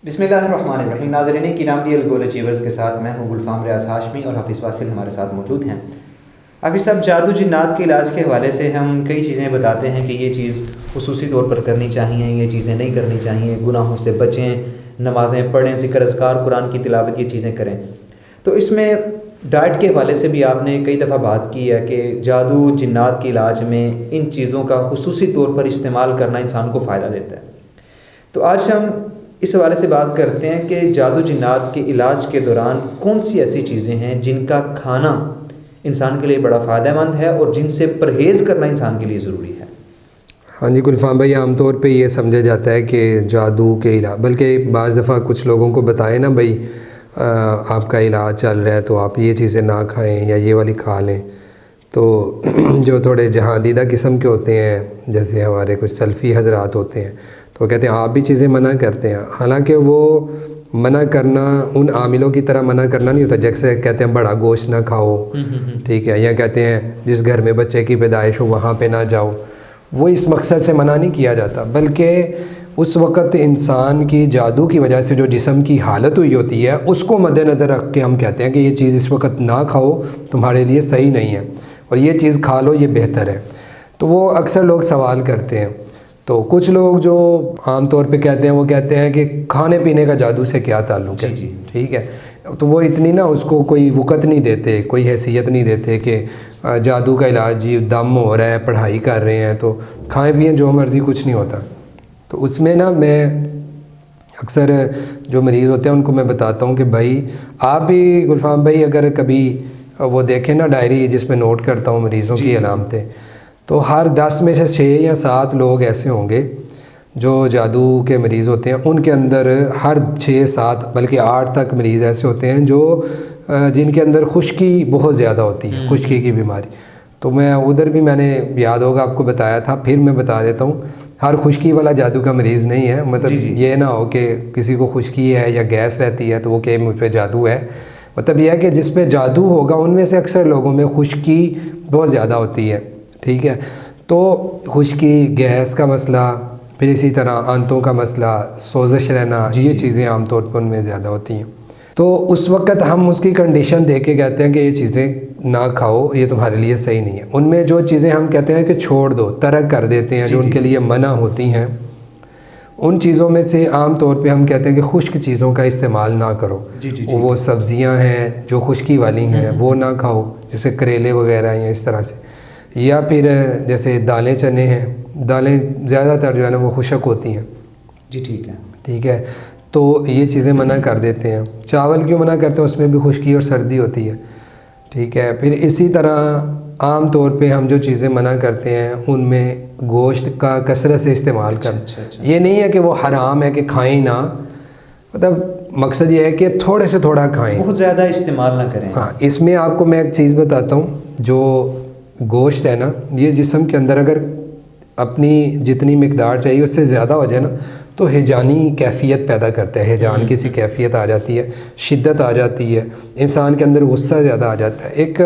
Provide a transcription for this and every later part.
بسم اللہ الرحمن الرحیم۔ ناظرین کی نام گول اچیورز کے ساتھ میں ہوں گلفام ریاض ہاشمی اور حافظ واصل ہمارے ساتھ موجود ہیں۔ حافظ صاحب، جادو جنات کے علاج کے حوالے سے ہم کئی چیزیں بتاتے ہیں کہ یہ چیز خصوصی طور پر کرنی چاہیے، یہ چیزیں نہیں کرنی چاہیے، گناہوں سے بچیں، نمازیں پڑھیں، ذکر اذکار، قرآن کی تلاوت، یہ چیزیں کریں۔ تو اس میں ڈائٹ کے حوالے سے بھی آپ نے کئی دفعہ بات کی ہے کہ جادو جنات کے علاج میں ان چیزوں کا خصوصی طور پر استعمال کرنا انسان کو فائدہ دیتا ہے۔ تو آج ہم اس حوالے سے بات کرتے ہیں کہ جادو جنات کے علاج کے دوران کون سی ایسی چیزیں ہیں جن کا کھانا انسان کے لیے بڑا فائدہ مند ہے اور جن سے پرہیز کرنا انسان کے لیے ضروری ہے۔ ہاں جی گلفام بھائی، عام طور پہ یہ سمجھا جاتا ہے کہ جادو کے علاج، بلکہ بعض دفعہ کچھ لوگوں کو بتائیں نا بھائی آپ کا علاج چل رہا ہے تو آپ یہ چیزیں نہ کھائیں یا یہ والی کھا لیں، تو جو تھوڑے جہادیدہ قسم کے ہوتے ہیں، جیسے ہمارے کچھ سلفی حضرات ہوتے ہیں، تو وہ کہتے ہیں آپ بھی چیزیں منع کرتے ہیں۔ حالانکہ وہ منع کرنا ان عاملوں کی طرح منع کرنا نہیں ہوتا، جیسے کہتے ہیں بڑا گوشت نہ کھاؤ، ٹھیک ہے، یا کہتے ہیں جس گھر میں بچے کی پیدائش ہو وہاں پہ نہ جاؤ، وہ اس مقصد سے منع نہیں کیا جاتا، بلکہ اس وقت انسان کی جادو کی وجہ سے جو جسم کی حالت ہوئی ہوتی ہے اس کو مد نظر رکھ کے ہم کہتے ہیں کہ یہ چیز اس وقت نہ کھاؤ، تمہارے لیے صحیح نہیں ہے، اور یہ چیز کھا لو، یہ بہتر ہے۔ تو وہ اکثر لوگ سوال کرتے ہیں، تو کچھ لوگ جو عام طور پہ کہتے ہیں وہ کہتے ہیں کہ کھانے پینے کا جادو سے کیا تعلق ہے، ٹھیک ہے، تو وہ اتنی نا اس کو کوئی وقت نہیں دیتے، کوئی حیثیت نہیں دیتے کہ جادو کا علاج جی دم ہو رہا ہے، پڑھائی کر رہے ہیں تو کھائیں پئیں جو مرضی، کچھ نہیں ہوتا۔ تو اس میں نا میں اکثر جو مریض ہوتے ہیں ان کو میں بتاتا ہوں کہ بھائی آپ بھی گلفام بھائی اگر کبھی وہ دیکھیں نا ڈائری جس میں نوٹ کرتا ہوں مریضوں کی علامتیں، تو ہر 10 میں سے 6 یا 7 لوگ ایسے ہوں گے جو جادو کے مریض ہوتے ہیں، ان کے اندر ہر 6 7 بلکہ 8 تک مریض ایسے ہوتے ہیں جو جن کے اندر خشکی بہت زیادہ ہوتی ہے، خشکی کی بیماری۔ تو میں ادھر بھی میں نے یاد ہوگا آپ کو بتایا تھا، پھر میں بتا دیتا ہوں، ہر خشکی والا جادو کا مریض نہیں ہے، مطلب یہ نہ ہو کہ کسی کو خشکی ہے یا گیس رہتی ہے تو وہ کہ مجھ پہ جادو ہے، مطلب یہ ہے کہ جس پہ جادو ہوگا ان میں سے اکثر لوگوں میں خشکی بہت زیادہ ہوتی ہے، ٹھیک ہے۔ تو خشکی، گیس کا مسئلہ، پھر اسی طرح آنتوں کا مسئلہ، سوزش رہنا، یہ چیزیں عام طور پر ان میں زیادہ ہوتی ہیں۔ تو اس وقت ہم اس کی کنڈیشن دیکھ کے کہتے ہیں کہ یہ چیزیں نہ کھاؤ، یہ تمہارے لیے صحیح نہیں ہے۔ ان میں جو چیزیں ہم کہتے ہیں کہ چھوڑ دو، ترک کر دیتے ہیں، جو ان کے لیے منع ہوتی ہیں، ان چیزوں میں سے عام طور پہ ہم کہتے ہیں کہ خشک چیزوں کا استعمال نہ کرو۔ وہ سبزیاں ہیں جو خشکی والی ہیں وہ نہ کھاؤ، جیسے کریلے وغیرہ ہیں اس طرح سے، یا پھر جیسے دالیں چنے ہیں، دالیں زیادہ تر جو ہے نا وہ خشک ہوتی ہیں، جی ٹھیک ہے، ٹھیک ہے، تو یہ چیزیں منع کر دیتے ہیں۔ چاول کیوں منع کرتے ہیں؟ اس میں بھی خشکی اور سردی ہوتی ہے، ٹھیک ہے۔ پھر اسی طرح عام طور پہ ہم جو چیزیں منع کرتے ہیں ان میں گوشت کا کثرت سے استعمال کرنا، یہ نہیں ہے کہ وہ حرام ہے کہ کھائیں نہ، مطلب مقصد یہ ہے کہ تھوڑے سے تھوڑا کھائیں، بہت زیادہ استعمال نہ کریں۔ ہاں، اس میں آپ کو میں ایک چیز بتاتا ہوں، جو گوشت ہے نا یہ جسم کے اندر اگر اپنی جتنی مقدار چاہیے اس سے زیادہ ہو جائے نا تو ہیجانی کیفیت پیدا کرتا ہے، ہیجان کی سی کیفیت آ جاتی ہے، شدت آ جاتی ہے، انسان کے اندر غصہ زیادہ آ جاتا ہے۔ ایک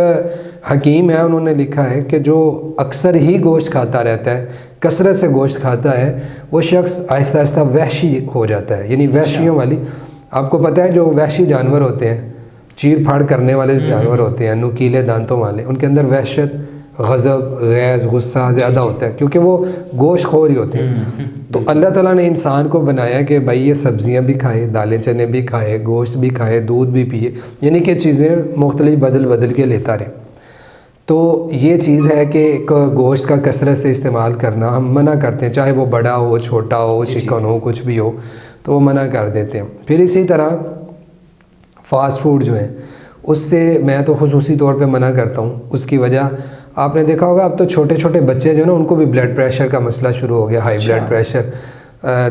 حکیم ہے، انہوں نے لکھا ہے کہ جو اکثر ہی گوشت کھاتا رہتا ہے، کثرت سے گوشت کھاتا ہے، وہ شخص آہستہ آہستہ وحشی ہو جاتا ہے، یعنی وحشیوں والی، آپ کو پتہ ہے جو وحشی جانور ہوتے ہیں، چیر پھاڑ کرنے والے جانور ہوتے ہیں، نوکیلے دانتوں والے، ان کے اندر وحشت، غضب، غیظ، غصہ زیادہ ہوتا ہے کیونکہ وہ گوشت خور ہی ہوتے ہیں۔ تو اللہ تعالیٰ نے انسان کو بنایا کہ بھائی یہ سبزیاں بھی کھائے، دالیں چنے بھی کھائے، گوشت بھی کھائے، دودھ بھی پیے، یعنی کہ چیزیں مختلف بدل بدل کے لیتا رہے۔ تو یہ چیز ہے کہ گوشت کا کثرت سے استعمال کرنا ہم منع کرتے ہیں، چاہے وہ بڑا ہو، چھوٹا ہو، چکن ہو، کچھ بھی ہو، تو وہ منع کر دیتے ہیں۔ پھر اسی طرح فاسٹ فوڈ جو ہے اس سے میں تو خصوصی طور پہ منع کرتا ہوں۔ اس کی وجہ آپ نے دیکھا ہوگا، اب تو چھوٹے چھوٹے بچے جو ہیں نا ان کو بھی بلڈ پریشر کا مسئلہ شروع ہو گیا، ہائی بلڈ پریشر،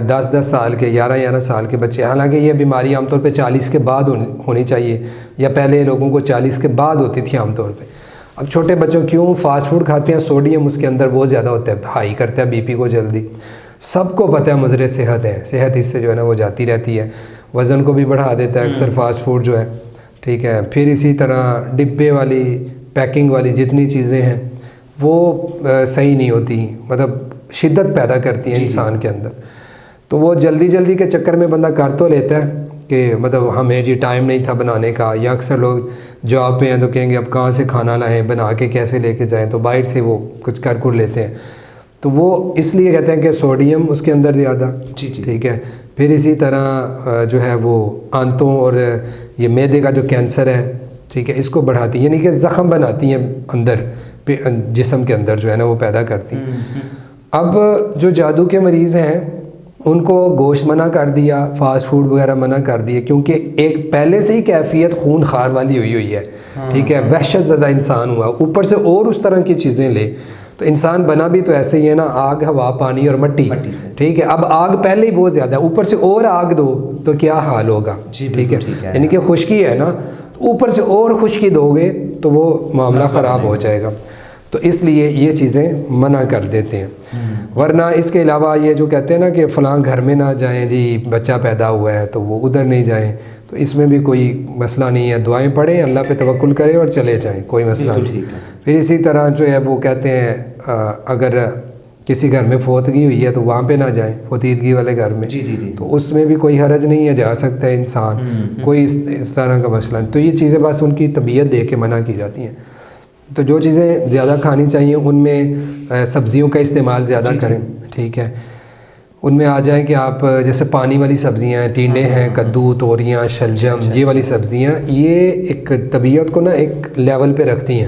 10 سال کے، 11 سال کے بچے، حالانکہ یہ بیماری عام طور پہ 40 کے بعد ہونی چاہیے، یا پہلے لوگوں کو 40 کے بعد ہوتی تھی عام طور پہ۔ اب چھوٹے بچوں کیوں فاسٹ فوڈ کھاتے ہیں؟ سوڈیم اس کے اندر بہت زیادہ ہوتا ہے، ہائی کرتا ہے بی پی کو جلدی، سب کو پتہ ہے مضر صحت ہے، صحت اس سے جو ہے نا وہ جاتی رہتی ہے، وزن کو بھی بڑھا دیتا ہے اکثر فاسٹ فوڈ جو ہے، ٹھیک ہے۔ پھر اسی طرح ڈبے والی، پیکنگ والی جتنی چیزیں ہیں وہ صحیح نہیں ہوتی، مطلب شدت پیدا کرتی ہیں انسان کے اندر۔ تو وہ جلدی جلدی کے چکر میں بندہ کر تو لیتا ہے کہ مطلب ہمیں جی ٹائم نہیں تھا بنانے کا، یا اکثر لوگ جاب پہ ہیں تو کہیں گے اب کہاں سے کھانا لائیں، بنا کے کیسے لے کے جائیں، تو باہر سے وہ کچھ کر لیتے ہیں. تو وہ اس لیے کہتے ہیں کہ سوڈیم اس کے اندر زیادہ. ٹھیک ہے. پھر اسی طرح جو ہے وہ آنتوں اور یہ معدے کا جو کینسر ہے، ٹھیک ہے، اس کو بڑھاتی ہیں، یعنی کہ زخم بناتی ہیں اندر جسم کے اندر جو ہے نا وہ پیدا کرتی ہیں. اب جو جادو کے مریض ہیں ان کو گوشت منع کر دیا، فاسٹ فوڈ وغیرہ منع کر دیے، کیونکہ ایک پہلے سے ہی کیفیت خون خار والی ہوئی ہے. ٹھیک ہے. وحشت زدہ انسان ہوا، اوپر سے اور اس طرح کی چیزیں لے، تو انسان بنا بھی تو ایسے ہی ہے نا، آگ، ہوا، پانی اور مٹی. ٹھیک ہے. اب آگ پہلے ہی بہت زیادہ ہے، اوپر سے اور آگ دو تو کیا حال ہوگا. ٹھیک ہے. یعنی کہ خشکی ہے نا، اوپر سے اور خشکی دو گے تو وہ معاملہ خراب ہو جائے گا. تو اس لیے یہ چیزیں منع کر دیتے ہیں. ورنہ اس کے علاوہ یہ جو کہتے ہیں نا کہ فلاں گھر میں نہ جائیں جی، بچہ پیدا ہوا ہے تو وہ ادھر نہیں جائیں، تو اس میں بھی کوئی مسئلہ نہیں ہے. دعائیں پڑھیں، اللہ پہ توکل کریں اور چلے جائیں، کوئی مسئلہ نہیں. پھر اسی طرح جو ہے وہ کہتے ہیں اگر کسی گھر میں فوتگی ہوئی ہے تو وہاں پہ نہ جائیں، فوتیدگی والے گھر میں. تو اس میں بھی کوئی حرج نہیں ہے، جا سکتا ہے انسان، کوئی اس طرح کا مسئلہ نہیں. تو یہ چیزیں بس ان کی طبیعت دیکھ کے منع کی جاتی ہیں. تو جو چیزیں زیادہ کھانی چاہیے ان میں سبزیوں کا استعمال زیادہ کریں. ٹھیک ہے. ان میں آ جائیں کہ آپ جیسے پانی والی سبزیاں ہیں، ٹینڈے ہیں، کدو، توریاں، شلجم، یہ والی سبزیاں یہ ایک طبیعت کو نا ایک لیول پہ رکھتی ہیں.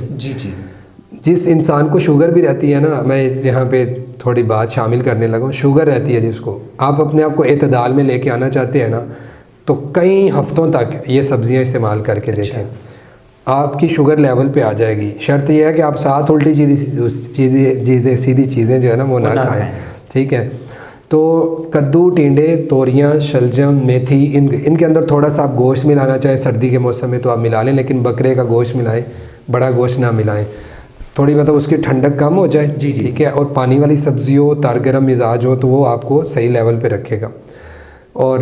جس انسان کو شوگر بھی رہتی ہے نا، میں یہاں پہ تھوڑی بات شامل کرنے لگا ہوں، شوگر رہتی ہے جس کو، آپ اپنے آپ کو اعتدال میں لے کے آنا چاہتے ہیں نا، تو کئی ہفتوں تک یہ سبزیاں استعمال کر کے دیکھیں، آپ کی شوگر لیول پہ آ جائے گی. شرط یہ ہے کہ آپ 7 الٹی سیدھی چیزیں جو ہے نا وہ نہ کھائیں. ٹھیک ہے. تو کدو، ٹینڈے، توریاں، شلجم، میتھی، ان کے اندر تھوڑا سا آپ گوشت ملانا چاہیں سردی کے موسم میں تو آپ ملا لیں، لیکن بکرے کا گوشت ملائیں، بڑا گوشت نہ ملائیں، تھوڑی مطلب اس کی ٹھنڈک کم ہو جائے. ٹھیک ہے. اور پانی والی سبزی ہو، تار گرم مزاج ہو، تو وہ آپ کو صحیح لیول پہ رکھے گا. اور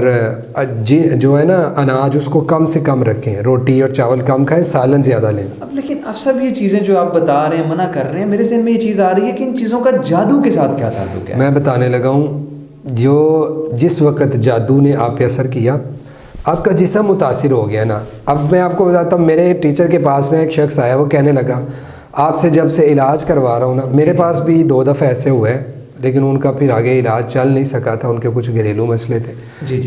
جو ہے نا اناج اس کو کم سے کم رکھیں، روٹی اور چاول کم کھائیں، سالن زیادہ لیں. اب لیکن اب سب یہ چیزیں جو آپ بتا رہے ہیں، منع کر رہے ہیں، میرے ذہن میں یہ چیز آ رہی ہے کہ ان چیزوں کا جادو کے ساتھ کیا تعلق ہے؟ میں بتانے لگا ہوں، جس وقت جادو نے آپ پہ اثر کیا، آپ کا جسم متاثر ہو گیا نا. اب میں آپ کو بتاتا ہوں، میرے ٹیچر کے پاس نا ایک شخص آیا، وہ کہنے لگا آپ سے جب سے علاج کروا رہا ہوں نا، میرے پاس بھی 2 دفعہ ایسے ہوئے، لیکن ان کا پھر آگے علاج چل نہیں سکا تھا، ان کے کچھ گھریلو مسئلے تھے.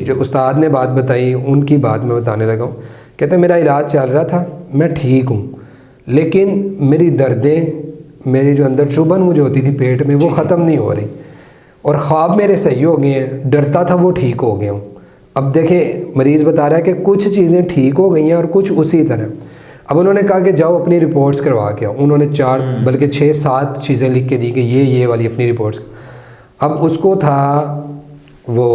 جو استاد نے بات بتائی ان کی بات میں بتانے لگا ہوں. کہتے ہیں میرا علاج چل رہا تھا، میں ٹھیک ہوں، لیکن میری دردیں، میری جو اندر چبھن مجھے ہوتی تھی پیٹ میں، وہ ختم نہیں ہو رہی، اور خواب میرے صحیح ہو گئے ہیں، ڈرتا تھا وہ ٹھیک ہو گیا ہوں. اب دیکھیں مریض بتا رہا ہے کہ کچھ چیزیں ٹھیک ہو گئی ہیں اور کچھ اسی طرح. اب انہوں نے کہا کہ جاؤ اپنی رپورٹس کروا کے آؤ. انہوں نے 4 بلکہ 6-7 چیزیں لکھ کے دی کہ یہ والی اپنی رپورٹس. اب اس کو تھا وہ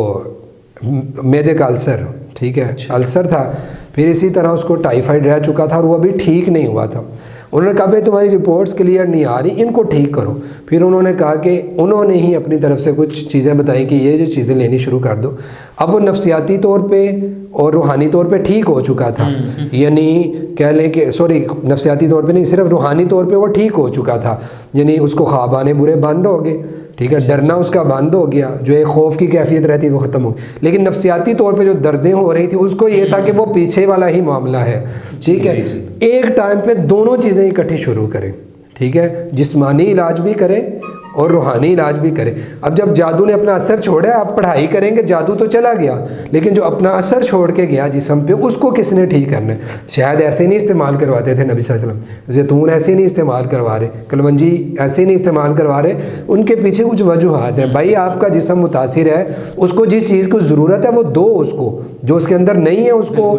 معدے کا السر. ٹھیک ہے. السر تھا. پھر اسی طرح اس کو ٹائیفائڈ رہ چکا تھا اور وہ ابھی ٹھیک نہیں ہوا تھا. انہوں نے کہا بھائی تمہاری رپورٹس کلیئر نہیں آ رہی، ان کو ٹھیک کرو. پھر انہوں نے کہا کہ انہوں نے ہی اپنی طرف سے کچھ چیزیں بتائیں کہ یہ جو چیزیں لینی شروع کر دو. اب وہ نفسیاتی طور پہ اور روحانی طور پہ ٹھیک ہو چکا تھا، یعنی کہہ لیں کہ نفسیاتی طور پہ نہیں، صرف روحانی طور پہ وہ ٹھیک ہو چکا تھا. یعنی اس کو خواب آنے برے بند ہو گئے. ٹھیک ہے. ڈرنا اس کا بند ہو گیا، جو ایک خوف کی کیفیت رہتی ہے وہ ختم ہو گئی. لیکن نفسیاتی طور پہ جو دردیں ہو رہی تھی اس کو یہ تھا کہ وہ پیچھے والا ہی معاملہ ہے. ٹھیک ہے. ایک ٹائم پہ دونوں چیزیں اکٹھی شروع کریں. ٹھیک ہے. جسمانی علاج بھی کریں اور روحانی علاج بھی کریں. اب جب جادو نے اپنا اثر چھوڑا، آپ پڑھائی کریں گے، جادو تو چلا گیا، لیکن جو اپنا اثر چھوڑ کے گیا جسم پہ، اس کو کس نے ٹھیک کرنا ہے؟ شاید ایسے نہیں استعمال کرواتے تھے نبی صلی اللہ علیہ وسلم، زیتون ایسے نہیں استعمال کروا رہے، کلونجی ایسے نہیں استعمال کروا رہے. ان کے پیچھے کچھ وجوہات ہیں. بھائی آپ کا جسم متاثر ہے، اس کو جس چیز کو ضرورت ہے وہ دو، اس کو جو اس کے اندر نہیں ہے اس کو،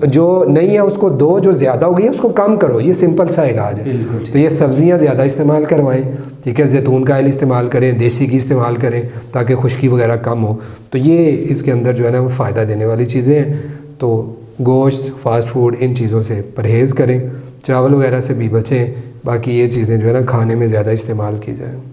جو نہیں ہے اس کو دو، جو زیادہ ہو گئی ہے اس کو کم کرو. یہ سمپل سا علاج ہے. تو یہ سبزیاں زیادہ استعمال کروائیں. ٹھیک ہے. زیتون کا آئل استعمال کریں، دیسی گھی استعمال کریں تاکہ خشکی وغیرہ کم ہو. تو یہ اس کے اندر جو ہے نا وہ فائدہ دینے والی چیزیں ہیں. تو گوشت، فاسٹ فوڈ، ان چیزوں سے پرہیز کریں، چاول وغیرہ سے بھی بچیں. باقی یہ چیزیں جو ہے نا کھانے میں زیادہ استعمال کی جائیں.